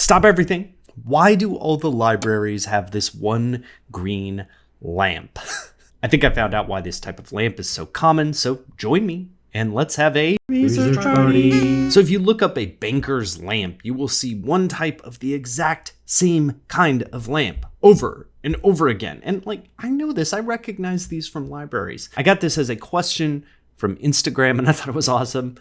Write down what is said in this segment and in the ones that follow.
Stop everything. Why do all the libraries have this one green lamp? I think I found out why this type of lamp is so common, so join me and let's have a research party. So if you look up a banker's lamp, you will see one type of the exact same kind of lamp over and over again. And I know this, I recognize these from libraries. I got this as a question from Instagram and I thought it was awesome.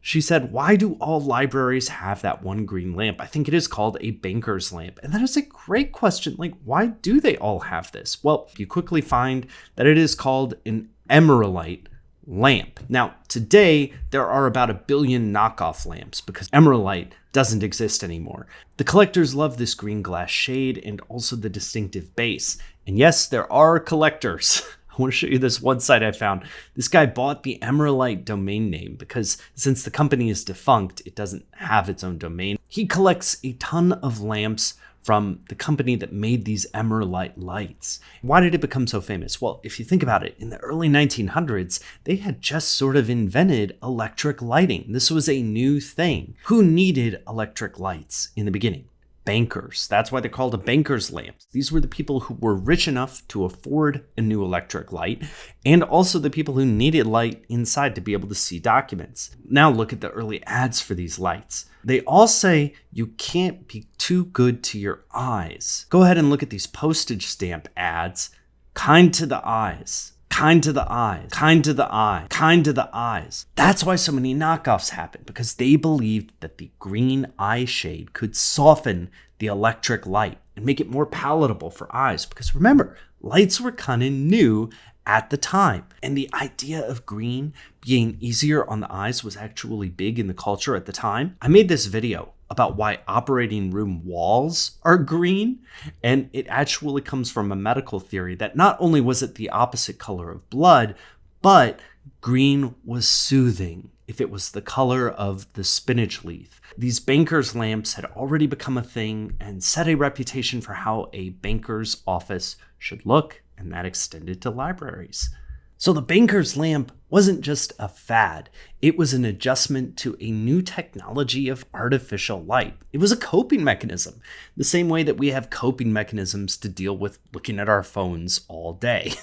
She said, why do all libraries have that one green lamp? I think it is called a banker's lamp. And that is a great question. Why do they all have this? Well, you quickly find that it is called an emeraldite lamp. Now, today, there are about 1 billion knockoff lamps because emeraldite doesn't exist anymore. The collectors love this green glass shade and also the distinctive base. And yes, there are collectors. I want to show you this one site I found. This guy bought the emeraldite domain name because since the company is defunct, it doesn't have its own domain. He collects a ton of lamps from the company that made these emeraldite lights. Why did it become so famous? Well, if you think about it, in the early 1900s, they had just sort of invented electric lighting. This was a new thing. Who needed electric lights in the beginning? Bankers. That's why they're called a banker's lamp. These were the people who were rich enough to afford a new electric light, and also the people who needed light inside to be able to see documents. Now look at the early ads for these lights. They all say you can't be too good to your eyes. Go ahead and look at these postage stamp ads. Kind to the eyes. Kind to the eyes, kind to the eye, kind to the eyes. That's why so many knockoffs happen, because they believed that the green eye shade could soften the electric light and make it more palatable for eyes. Because remember, lights were kind of new at the time. And the idea of green being easier on the eyes was actually big in the culture at the time. I made this video about why operating room walls are green, and it actually comes from a medical theory that not only was it the opposite color of blood, but green was soothing if it was the color of the spinach leaf. These banker's lamps had already become a thing and set a reputation for how a banker's office should look, and that extended to libraries. So the banker's lamp wasn't just a fad, it was an adjustment to a new technology of artificial light. It was a coping mechanism, the same way that we have coping mechanisms to deal with looking at our phones all day.